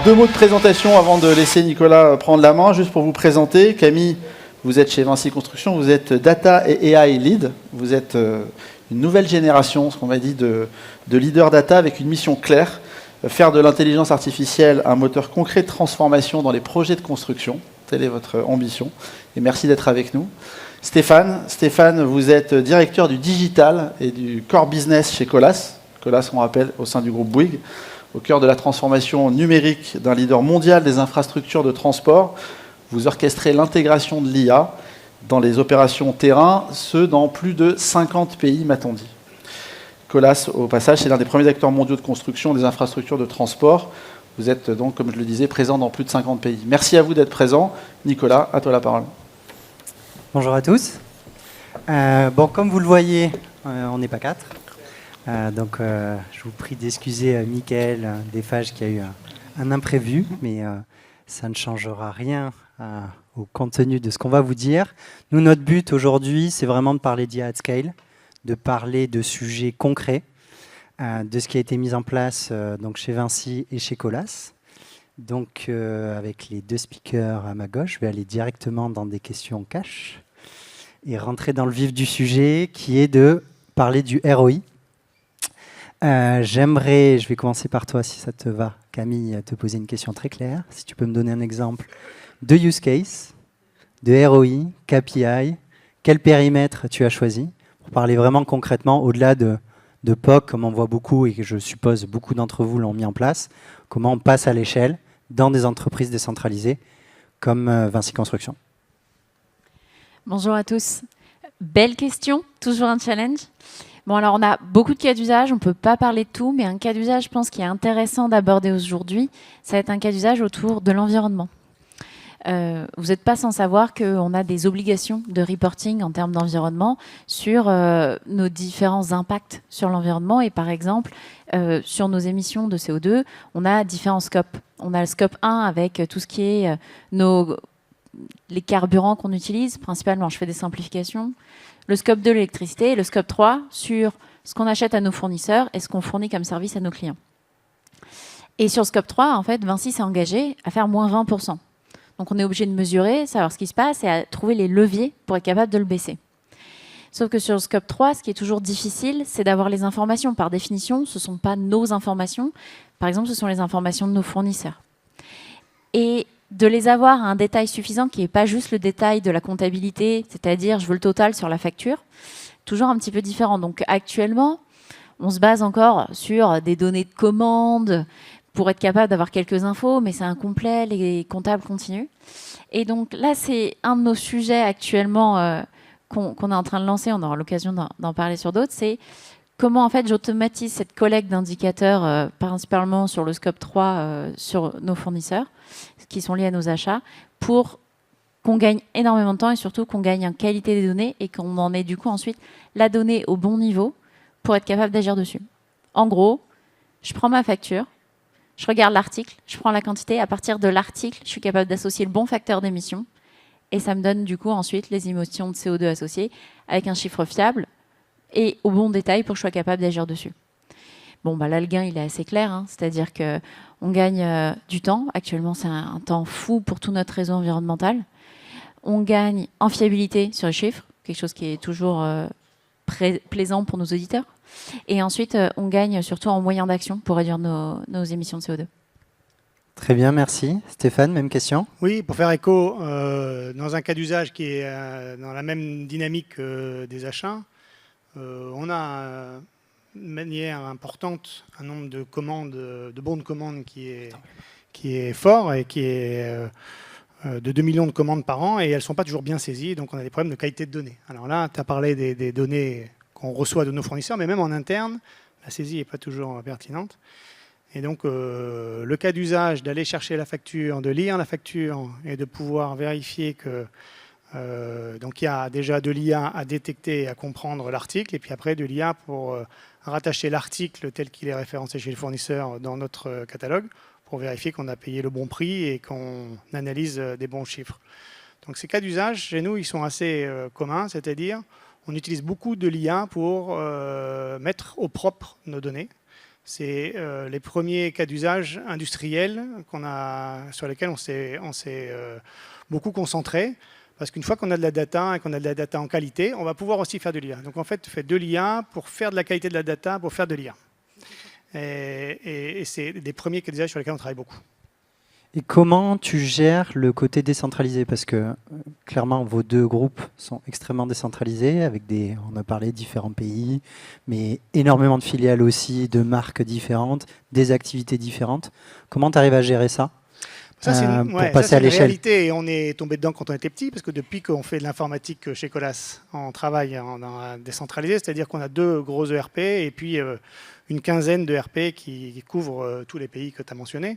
2 mots de présentation avant de laisser Nicolas prendre la main, juste pour vous présenter. Camille, vous êtes chez Vinci Construction, vous êtes Data et AI Lead. Vous êtes une nouvelle génération, ce qu'on va dire, de leader data avec une mission claire, faire de l'intelligence artificielle un moteur concret de transformation dans les projets de construction. Telle est votre ambition. Et merci d'être avec nous. Stéphane, vous êtes directeur du digital et du core business chez Colas. Colas, on rappelle, au sein du groupe Bouygues, au cœur de la transformation numérique d'un leader mondial des infrastructures de transport. Vous orchestrez l'intégration de l'IA dans les opérations terrain, ce dans plus de 50 pays, m'a-t-on dit. Colas, au passage, c'est l'un des premiers acteurs mondiaux de construction des infrastructures de transport. Vous êtes donc, comme je le disais, présent dans plus de 50 pays. Merci à vous d'être présent. Nicolas, à toi la parole. Bonjour à tous. Comme vous le voyez, on n'est pas 4. Donc, je vous prie d'excuser Mickaël Desfages qui a eu un imprévu, mais ça ne changera rien au contenu de ce qu'on va vous dire. Nous, notre but aujourd'hui, c'est vraiment de parler d'IA at scale, de parler de sujets concrets, de ce qui a été mis en place donc chez Vinci et chez Colas. Donc, avec les 2 speakers à ma gauche, je vais aller directement dans des questions cash et rentrer dans le vif du sujet, qui est de parler du ROI. Je vais commencer par toi, si ça te va, Camille, te poser une question très claire. Si tu peux me donner un exemple de use case, de ROI, KPI, quel périmètre tu as choisi, pour parler vraiment concrètement, au-delà de POC, comme on voit beaucoup, et que je suppose beaucoup d'entre vous l'ont mis en place, comment on passe à l'échelle dans des entreprises décentralisées comme Vinci Construction. Bonjour à tous. Belle question, toujours un challenge. Bon, alors on a beaucoup de cas d'usage, on ne peut pas parler de tout, mais un cas d'usage, je pense, qui est intéressant d'aborder aujourd'hui, ça va être un cas d'usage autour de l'environnement. Vous n'êtes pas sans savoir qu'on a des obligations de reporting en termes d'environnement sur nos différents impacts sur l'environnement. Et par exemple, sur nos émissions de CO2, on a différents scopes. On a le scope 1 avec tout ce qui est les carburants qu'on utilise, principalement, je fais des simplifications. Le scope 2, l'électricité, et le scope 3 sur ce qu'on achète à nos fournisseurs et ce qu'on fournit comme service à nos clients. Et sur le scope 3, en fait, Vinci s'est engagé à faire moins 20%. Donc on est obligé de mesurer, savoir ce qui se passe et à trouver les leviers pour être capable de le baisser. Sauf que sur le scope 3, ce qui est toujours difficile, c'est d'avoir les informations. Par définition, ce ne sont pas nos informations. Par exemple, ce sont les informations de nos fournisseurs. Et de les avoir à un détail suffisant qui n'est pas juste le détail de la comptabilité, c'est-à-dire je veux le total sur la facture, toujours un petit peu différent. Donc actuellement, on se base encore sur des données de commande pour être capable d'avoir quelques infos, mais c'est incomplet, les comptables continuent. Et donc là, c'est un de nos sujets actuellement qu'on est en train de lancer, on aura l'occasion d'en parler sur d'autres, c'est comment en fait j'automatise cette collecte d'indicateurs, principalement sur le scope 3, sur nos fournisseurs, qui sont liés à nos achats, pour qu'on gagne énormément de temps et surtout qu'on gagne en qualité des données et qu'on en ait du coup ensuite la donnée au bon niveau pour être capable d'agir dessus. En gros, je prends ma facture, je regarde l'article, je prends la quantité, à partir de l'article, je suis capable d'associer le bon facteur d'émission et ça me donne du coup ensuite les émissions de CO2 associées avec un chiffre fiable et au bon détail pour que je sois capable d'agir dessus. Bon, bah là, le gain, il est assez clair, hein, c'est-à-dire qu'on gagne du temps. Actuellement, c'est un temps fou pour tout notre réseau environnemental. On gagne en fiabilité sur les chiffres, quelque chose qui est toujours plaisant pour nos auditeurs. Et ensuite, on gagne surtout en moyens d'action pour réduire nos émissions de CO2. Très bien, merci. Stéphane, même question. Oui, pour faire écho, dans un cas d'usage qui est dans la même dynamique des achats, on a de manière importante un nombre de commandes, de bons de commande qui est fort et qui est de 2 millions de commandes par an et elles ne sont pas toujours bien saisies, donc on a des problèmes de qualité de données. Alors là, tu as parlé des données qu'on reçoit de nos fournisseurs, mais même en interne, la saisie n'est pas toujours pertinente. Et donc, le cas d'usage d'aller chercher la facture, de lire la facture et de pouvoir vérifier que donc il y a déjà de l'IA à détecter et à comprendre l'article, et puis après de l'IA pour rattacher l'article tel qu'il est référencé chez le fournisseur dans notre catalogue pour vérifier qu'on a payé le bon prix et qu'on analyse des bons chiffres. Donc ces cas d'usage, chez nous, ils sont assez communs, c'est-à-dire on utilise beaucoup de l'IA pour mettre au propre nos données. C'est les premiers cas d'usage industriels sur lesquels on s'est beaucoup concentré. Parce qu'une fois qu'on a de la data et qu'on a de la data en qualité, on va pouvoir aussi faire de l'IA. Donc en fait, on fait de l'IA pour faire de la qualité de la data, pour faire de l'IA. Et c'est des premiers cas d'usage sur lesquels on travaille beaucoup. Et comment tu gères le côté décentralisé? Parce que clairement, vos deux groupes sont extrêmement décentralisés, avec on a parlé, différents pays, mais énormément de filiales aussi, de marques différentes, des activités différentes. Comment tu arrives à gérer ça pour passer à l'échelle? Réalité, et on est tombé dedans quand on était petit, parce que depuis qu'on fait de l'informatique chez Colas, on travaille en décentralisé, c'est-à-dire qu'on a 2 gros ERP et puis une quinzaine de ERP qui couvrent tous les pays que tu as mentionnés.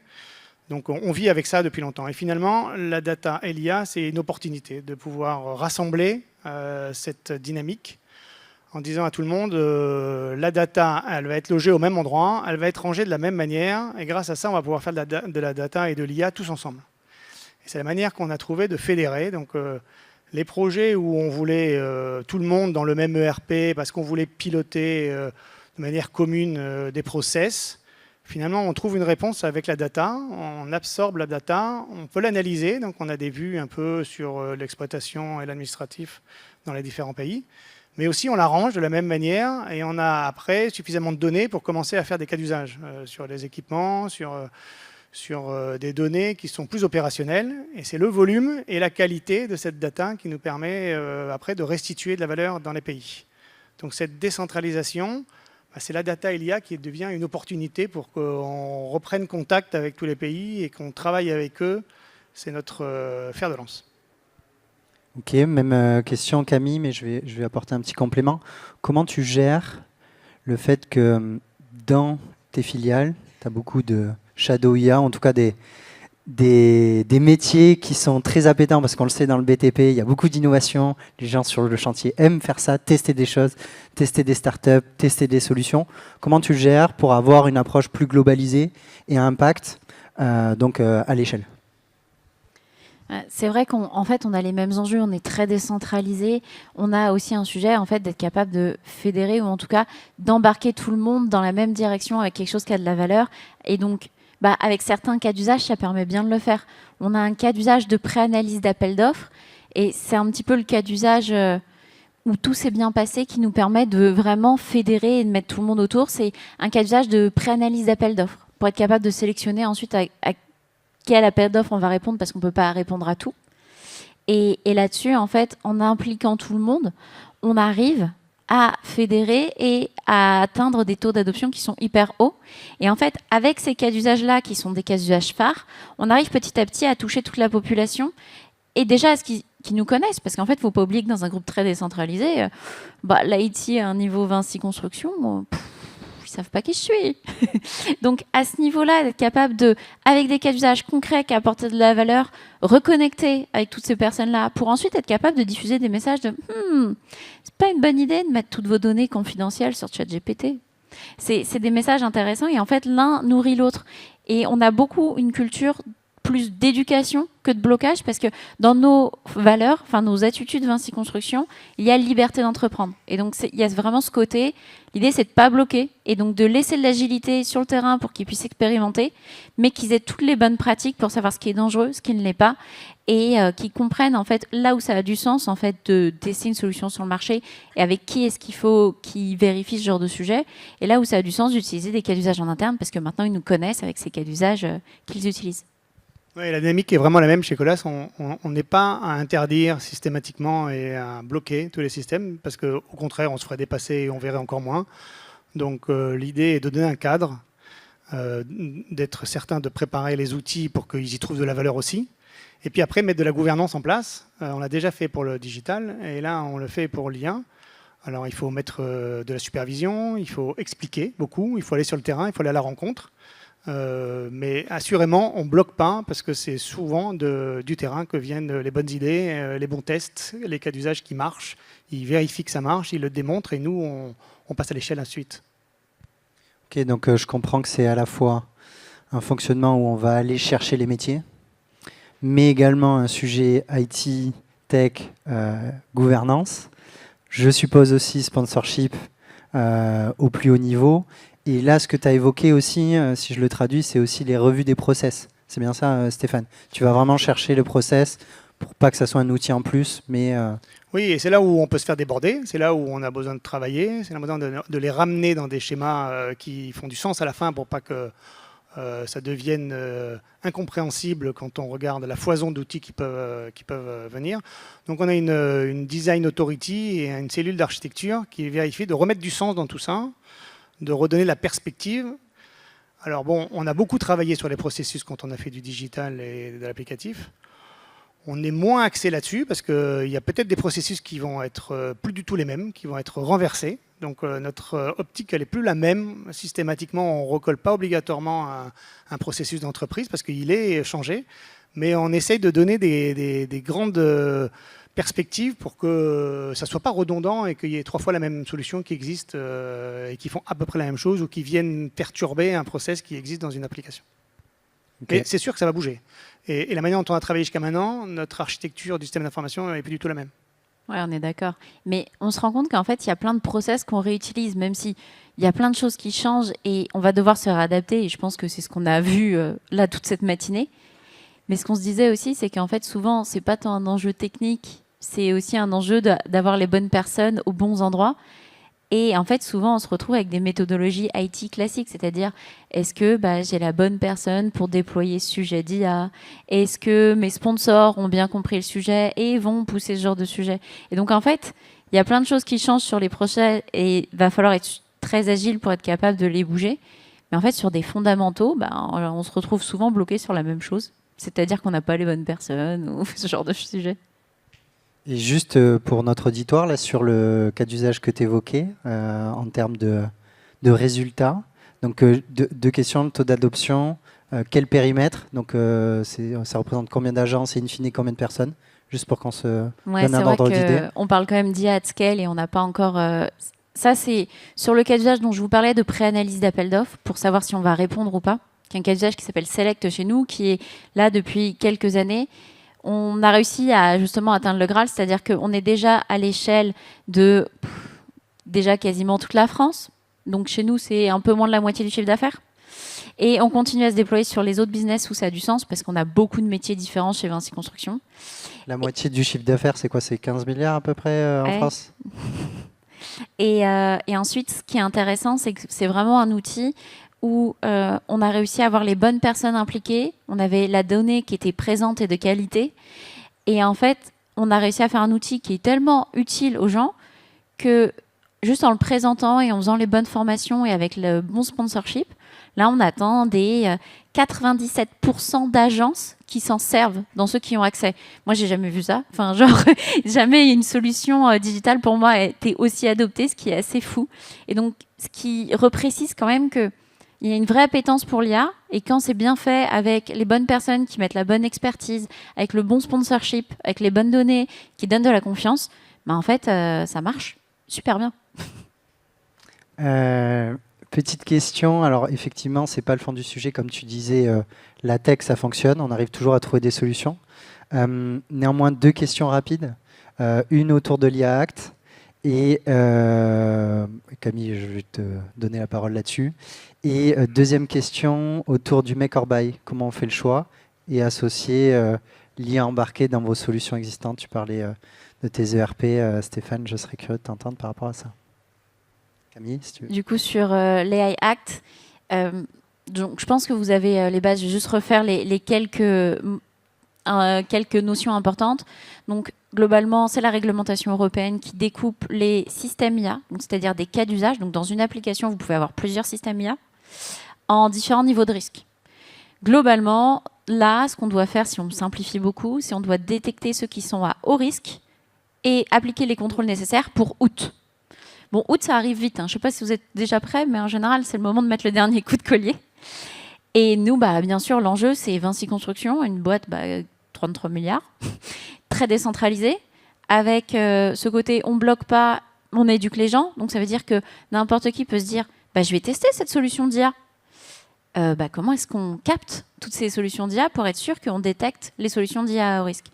Donc on vit avec ça depuis longtemps. Et finalement, la data et l'IA, c'est une opportunité de pouvoir rassembler cette dynamique en disant à tout le monde, la data, elle va être logée au même endroit, elle va être rangée de la même manière, et grâce à ça, on va pouvoir faire de la data et de l'IA tous ensemble. Et c'est la manière qu'on a trouvé de fédérer. Donc les projets où on voulait tout le monde dans le même ERP, parce qu'on voulait piloter de manière commune des process, finalement, on trouve une réponse avec la data, on absorbe la data, on peut l'analyser, donc on a des vues un peu sur l'exploitation et l'administratif dans les différents pays, mais aussi on la range de la même manière et on a après suffisamment de données pour commencer à faire des cas d'usage sur les équipements, sur des données qui sont plus opérationnelles, et c'est le volume et la qualité de cette data qui nous permet après de restituer de la valeur dans les pays. Donc cette décentralisation, c'est la data et l'IA qui devient une opportunité pour qu'on reprenne contact avec tous les pays et qu'on travaille avec eux. C'est notre fer de lance. Ok, même question Camille, mais je vais apporter un petit complément. Comment tu gères le fait que dans tes filiales, tu as beaucoup de shadow IA, en tout cas des métiers qui sont très appétants, parce qu'on le sait dans le BTP, il y a beaucoup d'innovation, les gens sur le chantier aiment faire ça, tester des choses, tester des startups, tester des solutions. Comment tu le gères pour avoir une approche plus globalisée et un impact à l'échelle? C'est vrai qu'en fait, on a les mêmes enjeux, on est très décentralisé. On a aussi un sujet en fait, d'être capable de fédérer, ou en tout cas d'embarquer tout le monde dans la même direction avec quelque chose qui a de la valeur. Et donc, avec certains cas d'usage, ça permet bien de le faire. On a un cas d'usage de pré-analyse d'appel d'offres, et c'est un petit peu le cas d'usage où tout s'est bien passé, qui nous permet de vraiment fédérer et de mettre tout le monde autour. C'est un cas d'usage de pré-analyse d'appel d'offres, pour être capable de sélectionner ensuite à quel appel d'offres on va répondre, parce qu'on ne peut pas répondre à tout. Et là-dessus, en fait, en impliquant tout le monde, on arrive à fédérer et à atteindre des taux d'adoption qui sont hyper hauts. Et en fait, avec ces cas d'usage-là, qui sont des cas d'usage phares, on arrive petit à petit à toucher toute la population, et déjà à ce qu'ils nous connaissent, parce qu'en fait, il ne faut pas oublier que dans un groupe très décentralisé, l'IT à un niveau Vinci Construction, ils ne savent pas qui je suis. Donc, à ce niveau-là, d'être capable de, avec des cas d'usage concrets qui apportent de la valeur, reconnecter avec toutes ces personnes-là, pour ensuite être capable de diffuser des messages de c'est pas une bonne idée de mettre toutes vos données confidentielles sur ChatGPT. C'est des messages intéressants, et en fait, l'un nourrit l'autre. Et on a beaucoup une culture plus d'éducation que de blocage, parce que dans nos valeurs, enfin nos attitudes Vinci Construction, il y a liberté d'entreprendre. Et donc, il y a vraiment ce côté, l'idée c'est de ne pas bloquer, et donc de laisser de l'agilité sur le terrain pour qu'ils puissent expérimenter, mais qu'ils aient toutes les bonnes pratiques pour savoir ce qui est dangereux, ce qui ne l'est pas, et qu'ils comprennent en fait là où ça a du sens en fait de tester une solution sur le marché, et avec qui est-ce qu'il faut qu'ils vérifient ce genre de sujet, et là où ça a du sens d'utiliser des cas d'usage en interne, parce que maintenant ils nous connaissent avec ces cas d'usage qu'ils utilisent. Oui, la dynamique est vraiment la même chez Colas. On n'est pas à interdire systématiquement et à bloquer tous les systèmes, parce qu'au contraire, on se ferait dépasser et on verrait encore moins. Donc l'idée est de donner un cadre, d'être certain de préparer les outils pour qu'ils y trouvent de la valeur aussi. Et puis après, mettre de la gouvernance en place. On l'a déjà fait pour le digital, et là, on le fait pour l'IA. Alors, il faut mettre de la supervision, il faut expliquer beaucoup, il faut aller sur le terrain, il faut aller à la rencontre. Mais assurément, on ne bloque pas, parce que c'est souvent du terrain que viennent les bonnes idées, les bons tests, les cas d'usage qui marchent. Ils vérifient que ça marche, ils le démontrent, et nous, on passe à l'échelle ensuite. Ok, donc je comprends que c'est à la fois un fonctionnement où on va aller chercher les métiers, mais également un sujet IT, tech, gouvernance. Je suppose aussi sponsorship au plus haut niveau, Et là, ce que tu as évoqué aussi, si je le traduis, c'est aussi les revues des process. C'est bien ça, Stéphane? Tu vas vraiment chercher le process pour pas que ça soit un outil en plus, mais... Oui, et c'est là où on peut se faire déborder, c'est là où on a besoin de travailler, c'est là besoin de les ramener dans des schémas qui font du sens à la fin pour pas que ça devienne incompréhensible quand on regarde la foison d'outils qui peuvent venir. Donc on a une design authority et une cellule d'architecture qui vérifie de remettre du sens dans tout ça, de redonner la perspective. Alors bon, on a beaucoup travaillé sur les processus quand on a fait du digital et de l'applicatif. On est moins axé là-dessus parce qu'il y a peut-être des processus qui vont être plus du tout les mêmes, qui vont être renversés. Donc notre optique, elle n'est plus la même. Systématiquement, on ne recolle pas obligatoirement un processus d'entreprise parce qu'il est changé. Mais on essaye de donner des grandes perspectives pour que ça ne soit pas redondant et qu'il y ait 3 fois la même solution qui existe et qui font à peu près la même chose ou qui viennent perturber un process qui existe dans une application. Okay. Mais c'est sûr que ça va bouger. Et la manière dont on a travaillé jusqu'à maintenant, notre architecture du système d'information n'est plus du tout la même. Oui, on est d'accord. Mais on se rend compte qu'en fait, il y a plein de process qu'on réutilise, même s'il y a plein de choses qui changent et on va devoir se réadapter. Et je pense que c'est ce qu'on a vu là toute cette matinée. Mais ce qu'on se disait aussi, c'est qu'en fait, souvent, ce n'est pas tant un enjeu technique, c'est aussi un enjeu d'avoir les bonnes personnes aux bons endroits. Et en fait, souvent, on se retrouve avec des méthodologies IT classiques, c'est-à-dire, est-ce que j'ai la bonne personne pour déployer ce sujet d'IA? Est-ce que mes sponsors ont bien compris le sujet et vont pousser ce genre de sujet? Et donc, en fait, il y a plein de choses qui changent sur les projets et il va falloir être très agile pour être capable de les bouger. Mais en fait, sur des fondamentaux, on se retrouve souvent bloqué sur la même chose, c'est-à-dire qu'on n'a pas les bonnes personnes ou ce genre de sujet. Et juste pour notre auditoire, là, sur le cas d'usage que tu évoquais, en termes de résultats, donc 2 questions, le taux d'adoption, quel périmètre, donc ça représente combien d'agences et in fine combien de personnes, juste pour qu'on se donne un ordre d'idée. On parle quand même d'IA at scale et on n'a pas encore... Ça, c'est sur le cas d'usage dont je vous parlais de pré-analyse d'appel d'offres pour savoir si on va répondre ou pas, qui est un cas d'usage qui s'appelle Select chez nous, qui est là depuis quelques années. On a réussi à justement atteindre le Graal, c'est-à-dire qu'on est déjà à l'échelle de déjà quasiment toute la France. Donc chez nous, c'est un peu moins de la moitié du chiffre d'affaires. Et on continue à se déployer sur les autres business où ça a du sens, parce qu'on a beaucoup de métiers différents chez Vinci Construction. La moitié du chiffre d'affaires, c'est quoi? C'est 15 milliards à peu près en France? Et ensuite, ce qui est intéressant, c'est que c'est vraiment un outil où on a réussi à avoir les bonnes personnes impliquées, on avait la donnée qui était présente et de qualité, et en fait, on a réussi à faire un outil qui est tellement utile aux gens que juste en le présentant et en faisant les bonnes formations et avec le bon sponsorship, là, on atteint des 97% d'agences qui s'en servent dans ceux qui ont accès. Moi, j'ai jamais vu ça. Enfin, genre, jamais une solution digitale pour moi a été aussi adoptée, ce qui est assez fou. Et donc, ce qui reprécise quand même que il y a une vraie appétence pour l'IA, et quand c'est bien fait avec les bonnes personnes qui mettent la bonne expertise, avec le bon sponsorship, avec les bonnes données, qui donnent de la confiance, en fait, ça marche super bien. Petite question, alors effectivement, c'est pas le fond du sujet, comme tu disais, la tech, ça fonctionne, on arrive toujours à trouver des solutions. Néanmoins, 2 questions rapides. Une autour de l'IA Act, et Camille, je vais te donner la parole là-dessus. Et deuxième question autour du make or buy. Comment on fait le choix et associer l'IA embarquée dans vos solutions existantes? Tu parlais de tes ERP, Stéphane, je serais curieux de t'entendre par rapport à ça. Camille, si tu veux. Du coup, sur l'AI Act, donc, je pense que vous avez les bases. Je vais juste refaire les quelques notions importantes. Donc, globalement, c'est la réglementation européenne qui découpe les systèmes IA, c'est-à-dire des cas d'usage. Donc, dans une application, vous pouvez avoir plusieurs systèmes IA en différents niveaux de risque. Globalement, là, ce qu'on doit faire, si on simplifie beaucoup, c'est on doit détecter ceux qui sont à haut risque et appliquer les contrôles nécessaires pour août. Bon, août, ça arrive vite. Je ne sais pas si vous êtes déjà prêts, mais en général, c'est le moment de mettre le dernier coup de collier. Et nous, bien sûr, l'enjeu, c'est Vinci Construction, une boîte 33 milliards, très décentralisée, avec ce côté on ne bloque pas, on éduque les gens. Donc ça veut dire que n'importe qui peut se dire je vais tester cette solution d'IA. Comment est-ce qu'on capte toutes ces solutions d'IA pour être sûr qu'on détecte les solutions d'IA à haut risque?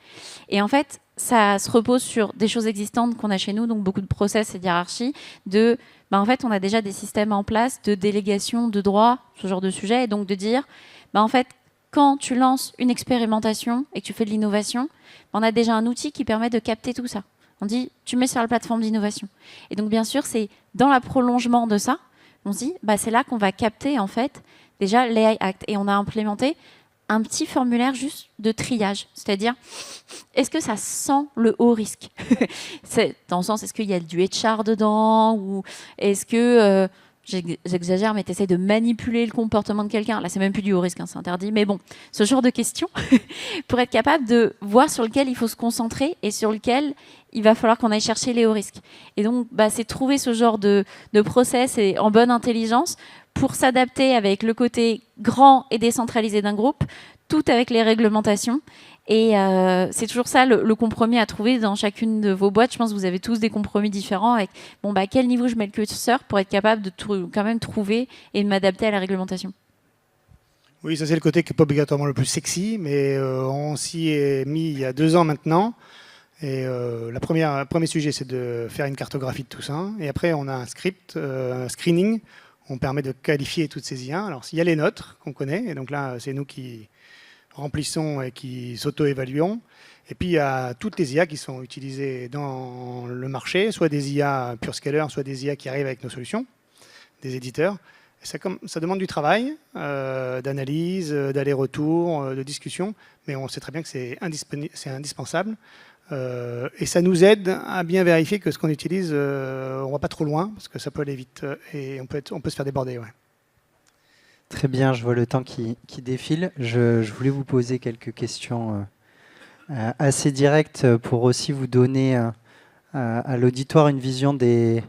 Et en fait, ça se repose sur des choses existantes qu'on a chez nous, donc beaucoup de process et d'hierarchie, de en fait, on a déjà des systèmes en place de délégation de droits, ce genre de sujet, et donc de dire, en fait, quand tu lances une expérimentation et que tu fais de l'innovation, on a déjà un outil qui permet de capter tout ça. On dit, tu mets sur la plateforme d'innovation. Et donc, bien sûr, c'est dans le prolongement de ça, on se dit, c'est là qu'on va capter, en fait, déjà l'AI Act. Et on a implémenté un petit formulaire juste de triage. C'est-à-dire, est-ce que ça sent le haut risque? C'est dans le sens, est-ce qu'il y a du HR dedans? Ou est-ce que, j'exagère, mais tu essaies de manipuler le comportement de quelqu'un? Là, c'est même plus du haut risque, c'est interdit. Mais bon, ce genre de questions, pour être capable de voir sur lequel il faut se concentrer et sur lequel il va falloir qu'on aille chercher les hauts risques. Et donc, c'est trouver ce genre de process et en bonne intelligence pour s'adapter avec le côté grand et décentralisé d'un groupe, tout avec les réglementations. Et c'est toujours ça le compromis à trouver dans chacune de vos boîtes. Je pense que vous avez tous des compromis différents avec à quel niveau je mets le curseur pour être capable de quand même trouver et de m'adapter à la réglementation. Oui, ça c'est le côté qui n'est pas obligatoirement le plus sexy, mais on s'y est mis il y a 2 ans maintenant. Et le premier sujet, c'est de faire une cartographie de tout ça. Et après, on a un script, un screening. On permet de qualifier toutes ces IA. Alors, il y a les nôtres qu'on connaît. Et donc là, c'est nous qui remplissons et qui s'auto-évaluons. Et puis, il y a toutes les IA qui sont utilisées dans le marché, soit des IA pure scaler, soit des IA qui arrivent avec nos solutions, des éditeurs. Et ça demande du travail, d'analyse, d'aller-retour, de discussion. Mais on sait très bien que c'est indispensable. Et ça nous aide à bien vérifier que ce qu'on utilise, on ne va pas trop loin, parce que ça peut aller vite et on peut se faire déborder. Ouais. Très bien, je vois le temps qui défile. Je voulais vous poser quelques questions assez directes pour aussi vous donner à l'auditoire une vision des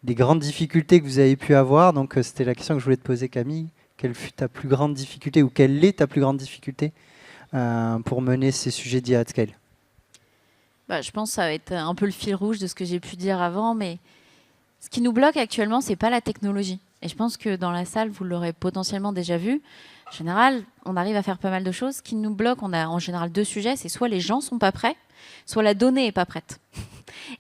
grandes difficultés que vous avez pu avoir. Donc c'était la question que je voulais te poser, Camille. Quelle fut ta plus grande difficulté ou quelle est ta plus grande difficulté pour mener ces sujets d'IA at scale? Je pense que ça va être un peu le fil rouge de ce que j'ai pu dire avant, mais ce qui nous bloque actuellement, ce n'est pas la technologie. Et je pense que dans la salle, vous l'aurez potentiellement déjà vu. En général, on arrive à faire pas mal de choses. Ce qui nous bloque, on a en général 2 sujets. C'est soit les gens ne sont pas prêts, soit la donnée n'est pas prête.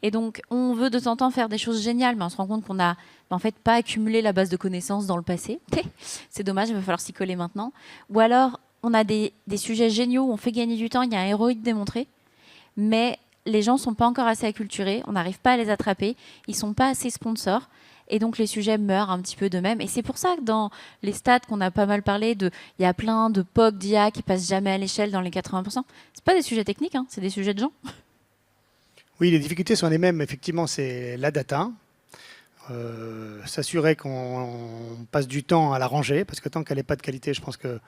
Et donc, on veut de temps en temps faire des choses géniales, mais on se rend compte qu'on n'a en fait pas accumulé la base de connaissances dans le passé. C'est dommage, il va falloir s'y coller maintenant. Ou alors, on a des sujets géniaux où on fait gagner du temps, il y a un ROI démontré, mais les gens ne sont pas encore assez acculturés, on n'arrive pas à les attraper, ils ne sont pas assez sponsors, et donc les sujets meurent un petit peu d'eux-mêmes. Et c'est pour ça que dans les stats qu'on a pas mal parlé, il y a plein de POC d'IA qui passent jamais à l'échelle dans les 80%. Ce n'est pas des sujets techniques, c'est des sujets de gens. Oui, les difficultés sont les mêmes. Effectivement, c'est la data. S'assurer qu'on passe du temps à la ranger, parce que tant qu'elle n'est pas de qualité, je pense que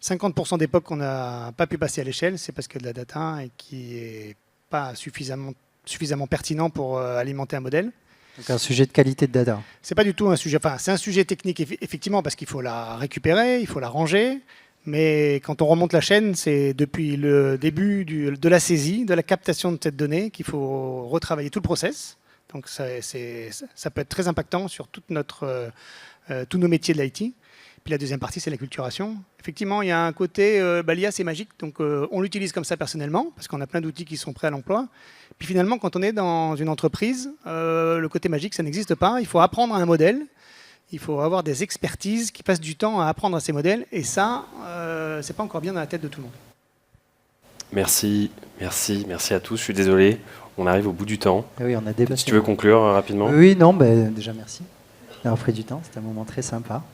50% des POC qu'on n'a pas pu passer à l'échelle, c'est parce que de la data et qui est pas suffisamment pertinent pour alimenter un modèle. Donc un sujet de qualité de data. C'est pas du tout un sujet. Enfin, c'est un sujet technique effectivement parce qu'il faut la récupérer, il faut la ranger. Mais quand on remonte la chaîne, c'est depuis le début de la saisie, de la captation de cette donnée qu'il faut retravailler tout le process. Donc ça peut être très impactant sur tous nos métiers de l'IT. Puis la deuxième partie, c'est l'acculturation. Effectivement, il y a un côté, l'IA, c'est magique, donc on l'utilise comme ça personnellement, parce qu'on a plein d'outils qui sont prêts à l'emploi. Puis finalement, quand on est dans une entreprise, le côté magique, ça n'existe pas. Il faut apprendre à un modèle, il faut avoir des expertises qui passent du temps à apprendre à ces modèles, et ça, c'est pas encore bien dans la tête de tout le monde. Merci à tous. Je suis désolé, on arrive au bout du temps. Et oui, on a dépassé. Si tu veux conclure rapidement. Oui, non, déjà merci d'avoir pris du temps, c'était un moment très sympa.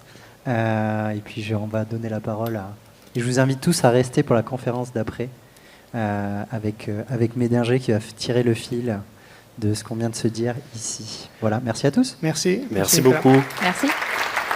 Et puis on va donner la parole et je vous invite tous à rester pour la conférence d'après avec Médinger qui va tirer le fil de ce qu'on vient de se dire ici. Voilà, merci à tous. Merci. Merci beaucoup. Merci.